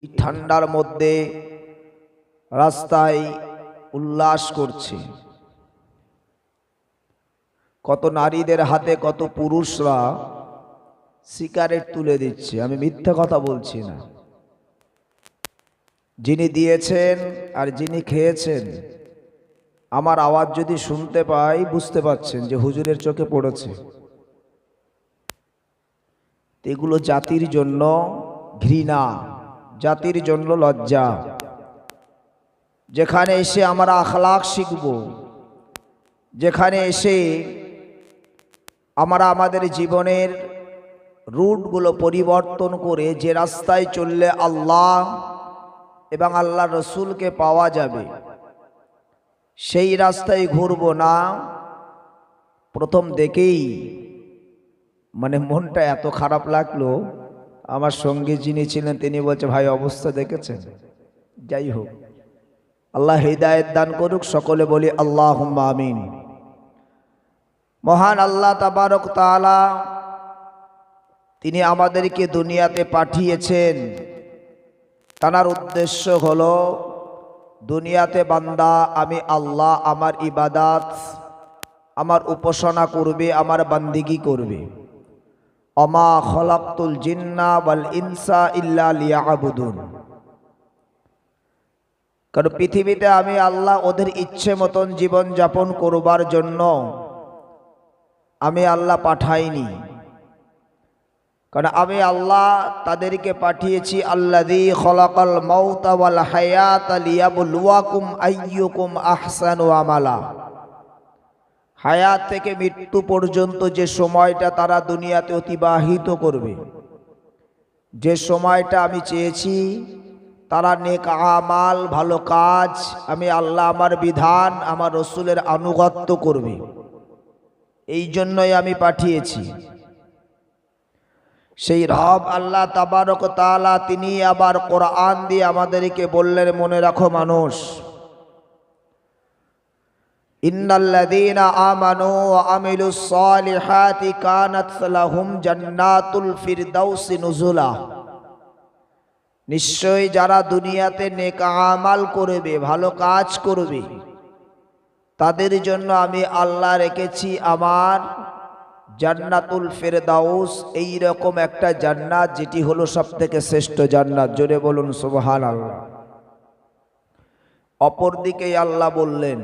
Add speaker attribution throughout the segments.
Speaker 1: ঠান্ডার মধ্যে রাস্তায় উল্লাস করছে। কত নারীদের হাতে কত পুরুষরা সিগারেট তুলে দিচ্ছে। আমি মিথ্যা কথা বলছি না। যিনি দিয়েছেন আর যিনি খেয়েছেন, আমার আওয়াজ যদি শুনতে পাই বুঝতে পাচ্ছেন যে হুজুরের চোখে পড়েছে। এগুলো জাতির জন্য ঘৃণা, জাতির জন্য লজ্জা। যেখানে এসে আমরা আখলাক শিখব, যেখানে এসে আমরা আমাদের জীবনের রুটগুলো পরিবর্তন করে যে রাস্তায় চললে আল্লাহ এবং আল্লাহ রসুলকে পাওয়া যাবে, সেই রাস্তায় ঘুরব না, প্রথম দেখেই মনটা এত খারাপ লাগলো। আমার সঙ্গে যিনি ছিলেন তিনি বলছে, ভাই অবস্থা দেখেছেন? যাই হোক, আল্লাহ হিদায়াত দান করুক। সকলে বলি আল্লাহুম্মা আমিন। মহান আল্লাহ তাবারক তাআলা তিনি আমাদেরকে দুনিয়াতে পাঠিয়েছেন। তার উদ্দেশ্য হলো দুনিয়াতে বান্দা আমি আল্লাহ আমার ইবাদত, আমার উপাসনা করবে, আমার বান্দিগি করবে। অমা খলাকতুল জিন্না ওয়াল ইনসা ইল্লা লিয়াবুদুন। কারণ পৃথিবীতে আমি আল্লাহ ওদের ইচ্ছে মতন জীবন যাপন করবার জন্য আমি আল্লাহ পাঠাইনি। কারণ আমি আল্লাহ তাদেরকে পাঠিয়েছি আল্লাযী খলাকাল মাউতা ওয়াল হায়াতা লিয়াবলুয়াকুম আইয়ুকুম আহসানু আমালা। হায়াত থেকে মৃত্যু পর্যন্ত যে সময়টা তারা দুনিয়াতে অতিবাহিত করবে, যে সময়টা আমি চেয়েছি তারা নেক আমাল, ভালো কাজ, আমি আল্লাহ আমার বিধান, আমার রসুলের আনুগত্য করবে, এই জন্যই আমি পাঠিয়েছি। সেই রব আল্লাহ তাবারক তাআলা তিনি আবার কোরআন দিয়ে আমাদেরকে বললেন, মনে রাখো মানুষ, ইন্নাল্লাযীনা আমানু ওয়া আমিলুস সালিহাতি কানাত লাহুম জান্নাতুল ফিরদাউসি নুজুলা। নিশ্চয়ই যারা দুনিয়াতে নেক আমাল করবে, ভালো কাজ করবে, তাদের জন্য আমি আল্লাহ রেখেছি আমার জান্নাতুল ফিরদাউস, এই রকম একটা জান্নাত যেটি হলো সবথেকে শ্রেষ্ঠ জান্নাত। জোরে বলুন সুবহানাল্লাহ। অপরদিকে আল্লাহ বললেন,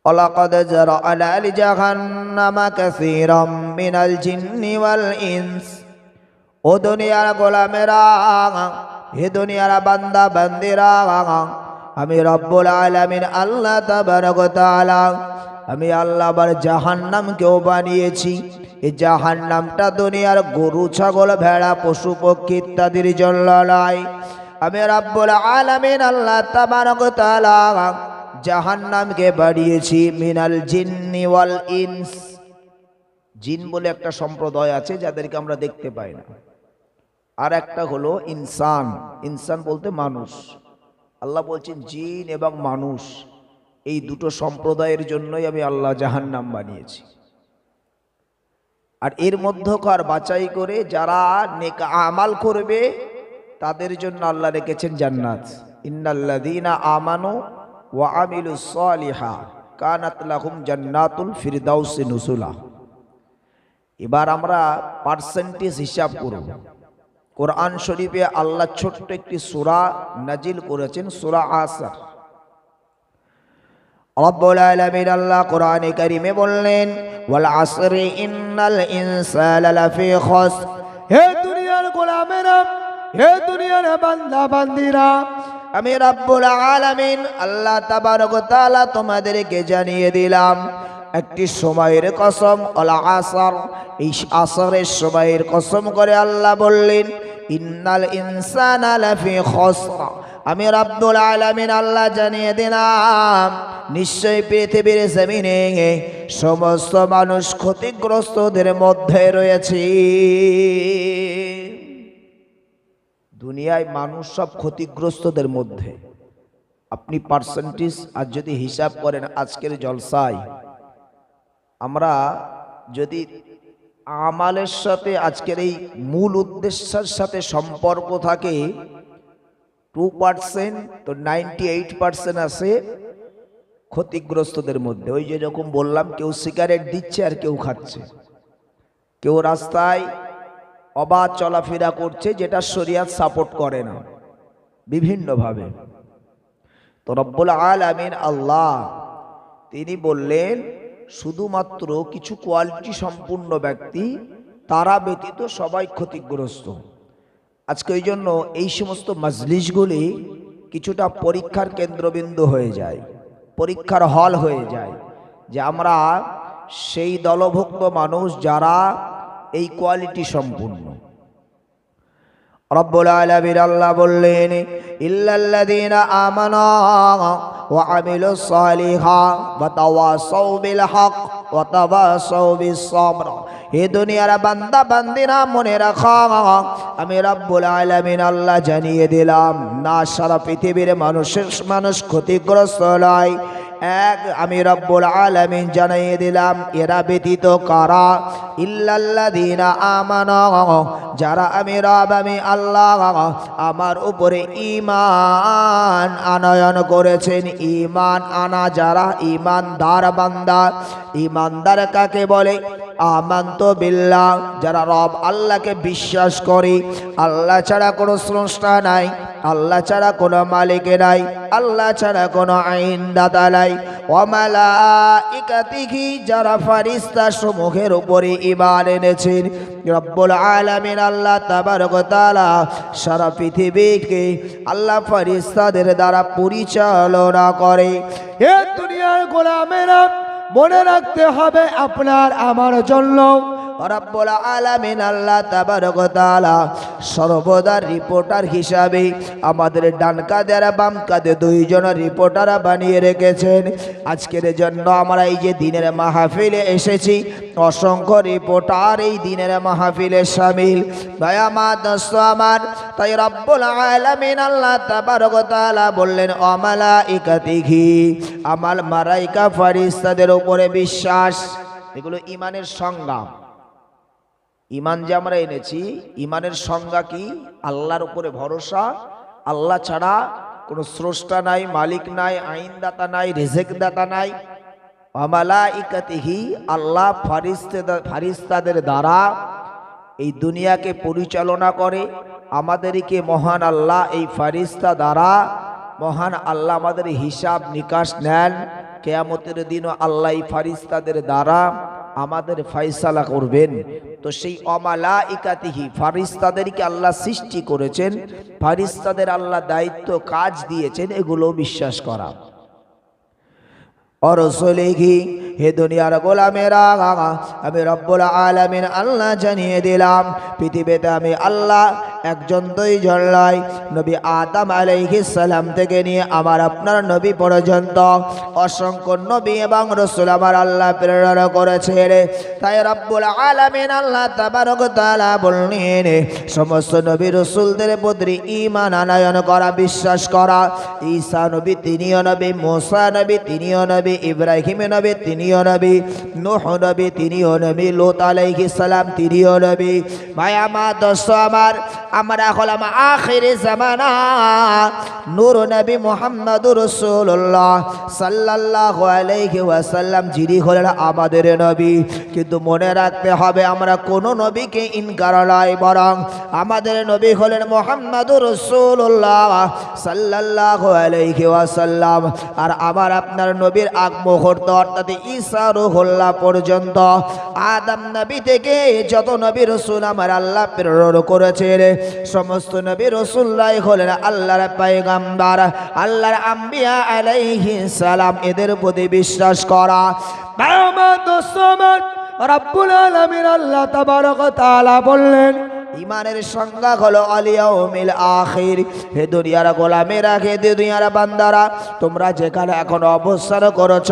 Speaker 1: ওয়ালাকাদ জারা'না লিজাহান্নামা কাসীরাম মিনাল জিন্নি ওয়াল ইনস। ও দুনিয়ার গোলামেরা, হে দুনিয়ার বান্দা বান্দিরা, আমি রব্বুল আলামিন আল্লাহ তাবারক তাআলা আমি আল্লাহ আবার জাহান্নামকেও বানিয়েছি। এই জাহান্নামটা দুনিয়ার গরু, ছাগল, ভেড়া, পশু পক্ষী ইত্যাদির জন্য নয়। আমি রব্বুল আলামিন আল্লাহ তাবারক তাআলা জাহান্নামকে বানিয়েছি মিনাল জিন্নি ওয়াল ইনস। জিন বলে একটা সম্প্রদায় আছে যাদেরকে আমরা দেখতে পাই না, আর একটা হলো ইনসান। ইনসান বলতে মানুষ। আল্লাহ বলছেন জিন এবং মানুষ, এই দুটো সম্প্রদায়ের জন্যই আমি আল্লাহ জাহান্নাম বানিয়েছি। আর এর মধ্যকার বাছাই করে যারা নেক আমাল করবে তাদের জন্য আল্লাহ রেখেছেন জান্নাত। ইন্নাল্লাযীনা আমানু ওয়া আমিলুস সালিহা কানাত লাহুম জান্নাতুল ফিরদাউসি নুজুলা। এবার আমরা পার্সেন্টেজ হিসাব করব। কোরআন শরীফে আল্লাহ ছোট্ট একটি সূরা নাজিল করেছেন, সূরা আসর। রব্বুল আলামিন আল্লাহ কোরআনে কারীমে বললেন, ওয়াল আসরি ইন্নাল ইনসানা লাফি খুসর। হে দুনিয়ার গোলামেরা, হে দুনিয়ার বান্দা বান্দিরা, আমি রব্বুল আলামিন আল্লাহ তাবারক তাআলা তোমাদেরকে জানিয়ে দিলাম একটি সময়ের কসম, আল আসর। এই আসরের সময়ের কসম করে আল্লাহ বললেন, ইন্নাল ইনসানা লাফি খুসর। আমি রব্বুল আলামিন আল্লাহ জানিয়ে দিলাম নিশ্চয়ই পৃথিবীর জমিনে সমস্ত মানুষ ক্ষতিগ্রস্তদের মধ্যে রয়েছে। দুনিয়ায় মানুষ সব ক্ষতিগ্রস্তদের মধ্যে। আপনি পার্সেন্টেজ আর যদি হিসাব করেন, আজকের জলসায় আমরা যদি আমালের সাথে আজকের এই মূল উদ্দেশ্যের সাথে সম্পর্ক থাকে 2%, তো 98% আছে ক্ষতিগ্রস্তদের মধ্যে। ওই যে যখন বললাম, কেউ সিগারেট দিচ্ছে আর কেউ খাচ্ছে, কেউ রাস্তায় অবাধ চলাফেরা করছে, যেটা শরিয়ত সাপোর্ট করে না বিভিন্নভাবে। তো রব্বুল আলামিন আল্লাহ তিনি বললেন শুধুমাত্র কিছু কোয়ালিটি সম্পূর্ণ ব্যক্তি, তারা ব্যতীত সবাই ক্ষতিগ্রস্ত। আজকে ওই জন্য এই সমস্ত মজলিসগুলি কিছুটা পরীক্ষার কেন্দ্রবিন্দু হয়ে যায়, পরীক্ষার হল হয়ে যায়, যে আমরা সেই দলভুক্ত মানুষ যারা এই কোয়ালিটি সম্পূর্ণ। রব্বুল আলামিন আল্লাহ বললেন ইল্লাল্লাযীনা আমানু ওয়া আমিলুস সালিহাত ওয়া তাওয়াসাউ বিল হক ওয়া তাওয়াসাউ বিস সবর। হে দুনিয়ার বান্দা বান্দিরা, মনে রাখো আমি রব্বুল আলামিন আল্লাহ জানিয়ে দিলাম, না সারা পৃথিবীর মানুষ ক্ষতিগ্রস্ত নয়, এক আমি রব্বুল আলামিন জানিয়ে দিলাম এরা ব্যতীত কারা, ইল্লাল্লাযীনা আমানু, যারা আমি রব আমি আল্লাহ আমার উপরে ঈমান আনয়ন করেছেন। ঈমান আনা যারা ঈমানদার বান্দা। ঈমানদার কাকে বলে? আমানতু বিল্লাহ, যারা রব আল্লাহকে বিশ্বাস করে, আল্লাহ ছাড়া কোনো স্রষ্টা নাই, আল্লাহ ছাড়া কোনো মালিক নাই, আল্লাহ ছাড়া কোনো আইনদাতা নাই। ওয়া মালাইকাতিহি, যারা ফেরেশতা সমূহের উপরে ঈমান এনেছেন। রব্বুল আলামিন আল্লাহ তাবারক ওয়া তাআলা সারা পৃথিবীকে আল্লাহ ফেরেশতাদের দ্বারা পরিচালনা করে। এ দুনিয়ার গোলামেরা, মনে রাখতে হবে আপনার আমার জন্য রব্বুল আলামিন আল্লাহ তাবারক ওয়া তাআলা সর্বদা রিপোর্টার হিসাবে আমাদের ডান কাঁধে আর বাম কাঁধে দুইজন রিপোর্টার বানিয়ে রেখেছেন। আজকের জন্য আমরা এই যে দিনের মাহফিলে এসেছি, অসংখ্য রিপোর্টার এই দিনের মাহফিলে শামিল। দয়া মা দোস্ত আমার, তাই রব্বুল আলামিন আল্লাহ তাবারক ওয়া তাআলা বললেন ওয়া মালাইকাতিহি, আমার মালাইকা ফেরেশতাদের উপরে বিশ্বাস। এগুলো ঈমানের সংজ্ঞা। ঈমান যে আমরা এনেছি, ঈমানের সংজ্ঞা কি? আল্লাহর উপরে ভরসা, আল্লাহ ছাড়া কোনো স্রষ্টা নাই, মালিক নাই, আইনদাতা নাই, রিজিকদাতা নাই। ওয়া মালাইকাতিহি, আল্লাহ ফেরেশতাদের দ্বারা এই দুনিয়াকে পরিচালনা করে। আমাদেরকে মহান আল্লাহ এই ফেরেশতা দ্বারা মহান আল্লাহ আমাদের হিসাব নিকাশ নেন। কিয়ামতের দিনও আল্লাহ এই ফেরেশতাদের দ্বারা আমাদের ফয়সালা করবেন। তো সেই অমালাইকাতিহি, ফেরেশতাদেরকে আল্লাহ সৃষ্টি করেছেন, ফেরেশতাদের আল্লাহ দায়িত্ব কাজ দিয়েছেন, এগুলো বিশ্বাস করা। और रसूलिही, हे दुनियार गोलामेरा আমি রব্বুল আলামিন আল্লাহ জানিয়ে দিলাম পৃথিবীতে আমি আল্লাহ একজন দুইজন নয়, নবী আদম আলাইহিস সালাম থেকে নিয়ে আমার আপনার নবী পর্যন্ত অসংখ্য নবী এবং রাসূল আমার আল্লাহ প্রেরণ করেছেন। তাই রব্বুল আলামিন আল্লাহ তাবারক ওয়া তাআলা বললেন সমস্ত নবী রাসূলদের প্রতি ঈমান আনয়ন করা, বিশ্বাস করা। ঈসা নবী তিনিও নবী, মুসা নবী তিনিও নবী, ইব্রাহিম নবী তিনিও নবী, নূহ নবী তিনিও নবী, লূত আলাইহিস সালাম তিনিও নবী। ভাই আমার দোস্ত আমার, আমরা হলাম আখিরি জামানা নূর নবী মুহাম্মদুর রাসূলুল্লাহ সাল্লাল্লাহু আলাইহি ওয়াসাল্লাম, যিনি হলেন আমাদের নবী। কিন্তু মনে রাখতে হবে আমরা কোন নবীকে ইনকার নয়, বরং আমাদের নবী হলেন মুহাম্মদুর রাসূলুল্লাহ সাল্লাল্লাহু আলাইহি ওয়াসাল্লাম। আর আমার আপনার নবীর আগ মুহূর্ত অর্থাৎ ঈসা রূহুল্লাহ পর্যন্ত আদম নবী থেকে যত নবী রাসূল আমার আল্লাহ প্রেরণ করেছেন, সমস্ত নবী রাসূলুল্লাহ হলেন আল্লাহর পয়গম্বর, আল্লাহর আম্বিয়া আলাইহিস সালাম। এদের প্রতি বিশ্বাস করা। আমার দোস্ত আমার, রব্বুল আলামিন আল্লাহ তাবারক ওয়া তাআলা বললেন ইমানের সংজ্ঞা হলো আল ইয়াউমিল আখির। হে দুনিয়ার গোলামেরা, হে দুনিয়ার বান্দারা, তোমরা যেখানে এখন অবস্থান করেছ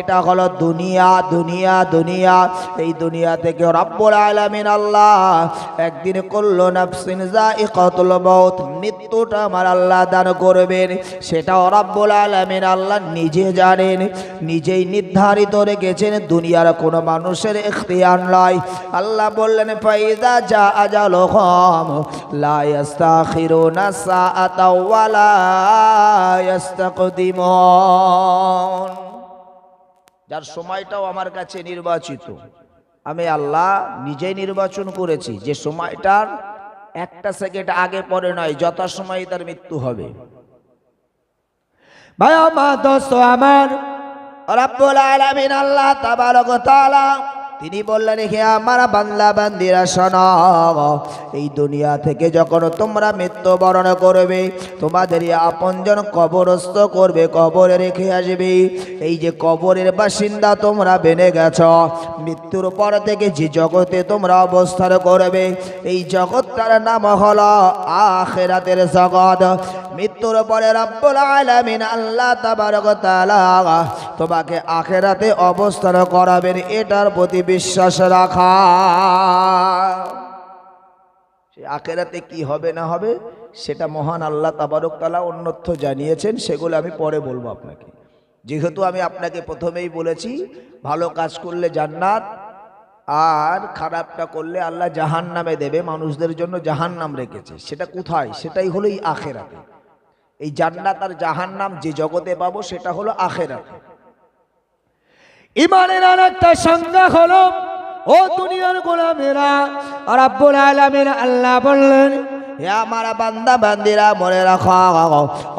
Speaker 1: এটা হলো দুনিয়া। দুনিয়া দুনিয়া এই দুনিয়া থেকে রব্বুল আলামিন আল্লাহ একদিন কুল্লু নাফসিন যায়িকাতুল মাউত, মৃত্যুটা আমার আল্লাহ দান করবেন, সেটাও রব্বুল আলামিন আল্লাহ নিজে জানেন, নিজেই নির্ধারিত রেখেছেন। দুনিয়ার কোনো মানুষের ইখতিয়ার নয়। আল্লাহ বললেন ফাইদা জা আজালুহুম লা ইস্তাখিরুনা সাআতা ওয়া লা ইস্তাকদিমুন। যার সময়টাও আমার কাছে নির্বাচিত, আমি আল্লাহ নিজেই নির্বাচন করেছি যে সময়টার একটা সেকেন্ড আগে পরে নয়, যথা সময় তার মৃত্যু হবে। ভাই আমার দোস্ত আমার, রব্বুল আলামিন আল্লাহ তাবারক ওয়া তাআলা তিনি বললেন হে আমার বান্দা বান্দিরা শোনো, এই দুনিয়া থেকে যখন তোমরা মৃত্যুবরণ করবে তোমাদের আপনজন কবরস্থ করবে, কবরে রেখে আসবে। এই যে কবরের বাসিন্দা তোমরা বেনে গেছ, মৃত্যুর পর থেকে যে জগতে তোমরা অবস্থান করবে এই জগৎটার নাম হলো আখিরাতের জগৎ। মৃত্যুর পরে রব্বুল আলামিন আল্লাহ তাবারক ওয়া তাআলা তোমাকে আখিরাতে অবস্থান করাবেন, এটার প্রতি বিশ্বাস রাখা। সেই আখিরাতে কি হবে না হবে সেটা মহান আল্লাহ তাবারক তাআলা অন্যত্র জানিয়েছেন, সেগুলো আমি পরে বলবো আপনাকে। যেহেতু আমি আপনাকে প্রথমেই বলেছি ভালো কাজ করলে জান্নাত আর খারাপটা করলে আল্লাহ জাহান্নামে দেবে, মানুষদের জন্য জাহান্নাম রেখেছে। সেটা কোথায়? সেটাই হলো এই আখিরাতে। এই জান্নাত আর জাহান্নাম যে জগতে পাবো সেটা হলো আখিরাতে। ইমানের আরেকটা সংজ্ঞা হলো, ও দুনিয়ার গোলামেরা, রব্বুল আলামিন আল্লাহ বললেন হে আমার বান্দা বান্দিরা মনে রাখো,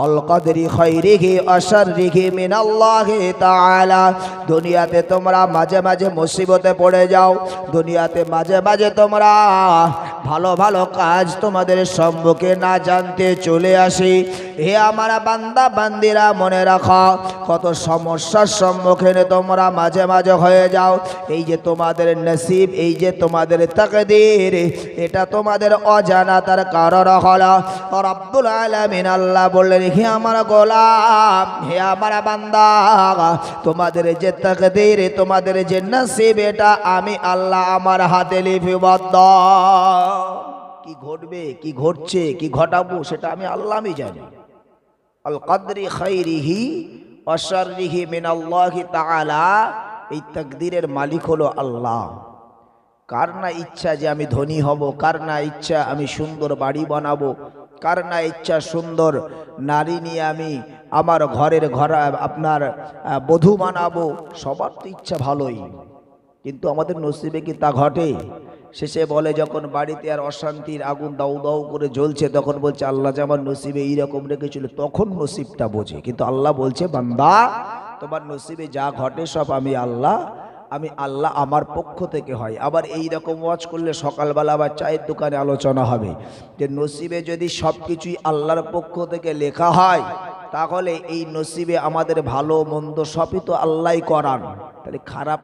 Speaker 1: আল কদরি খাইরিহি ওয়া শাররিহি মিনাল্লাহি তাআলা। দুনিয়াতে তোমরা মাঝে মাঝে মুসিবতে পড়ে যাও, দুনিয়াতে মাঝে মাঝে তোমরা ভালো ভালো কাজ তোমাদের সম্মুখে না জানতে চলে আসি। হে আমার বান্দা বান্দিরা মনে রাখো, কত সমস্যার সম্মুখীন তোমরা মাঝে মাঝে হয়ে যাও। এই যে তোমাদের নসিব, এই যে তোমাদের তাকদীর, এটা তোমাদের অজানাতার কারণ হলো। রব্বুল আলামিন আল্লাহ বললেন হে আমার গোলাম, হে আমার বান্দা, তোমাদের যে তাকদীর, তোমাদের যে নসিব, এটা আমি আল্লাহ আমার হাতে লিপিবদ্ধ। কি ঘটবে, কি ঘটছে, কি ঘটাবো সেটা আমি আল্লাহ আমি জানি। আল কদরি খাইরিহি ওয়া শাররিহি মিনাল্লাহি তাআলা। এই তাকদীরের মালিক হলো আল্লাহ। কার না ইচ্ছা যে আমি ধনী হব, কার না ইচ্ছা আমি সুন্দর বাড়ি বানাবো, কার না ইচ্ছা সুন্দর নারী নিয়ে আমি আমার ঘরের আপনার বধূ বানাবো। সবার তো ইচ্ছা ভালোই, কিন্তু আমাদের নসিবে কি তা ঘটে? শেষে বলে যখন বাড়িতে আর অশান্তির আগুন দাউ দাউ করে জ্বলছে, তখন বলছে আল্লাহ যে আমার নসিবে এইরকম রেখেছিল, তখন নসিবটা বোঝে। কিন্তু আল্লাহ বলছে বান্দা তোমার নসিবে যা ঘটে সব আমি আল্লাহ আমার পক্ষ থেকে হয়। আবার এই রকম ওয়াজ করলে সকালবেলা আবার চায়ের দোকানে আলোচনা হবে যে নসিবে যদি সব কিছুই আল্লাহর পক্ষ থেকে লেখা হয় তাহলে এই নসিবে আমাদের ভালো মন্দ সবই তো আল্লাহই করান, তাহলে খারাপ